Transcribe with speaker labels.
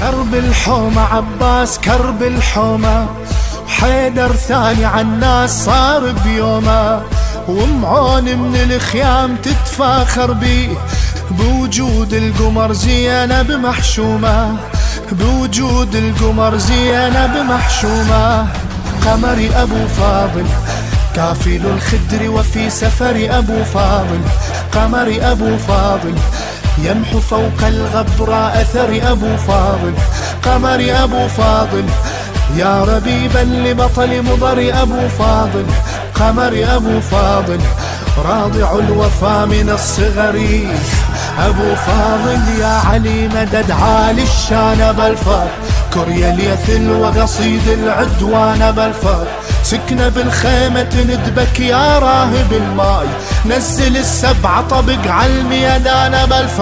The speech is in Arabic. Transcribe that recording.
Speaker 1: كرب الحومة عباس كرب الحومة، وحيدر ثاني عالناس صار بيومه، ومعون من الخيام تتفاخر بيه، بوجود القمر زينب محشومة، بوجود القمر زينب محشومة. قمر أبو فاضل كافل الخدر وفي سفر أبو فاضل، قمر أبو فاضل يمحو فوق الغبراء أثر أبو فاضل، قمر أبو فاضل يا ربيبا لبطل مضر أبو فاضل، قمر أبو فاضل راضع الوفا من الصغر، أبو فاضل يا علي مدد عالي الشان بالفار، كريا اليثل وقصيد العدوان بالفار، سكنة بالخيمة ندبك يا راهب الماي، نزل السبع طبق عالميدان بالفار.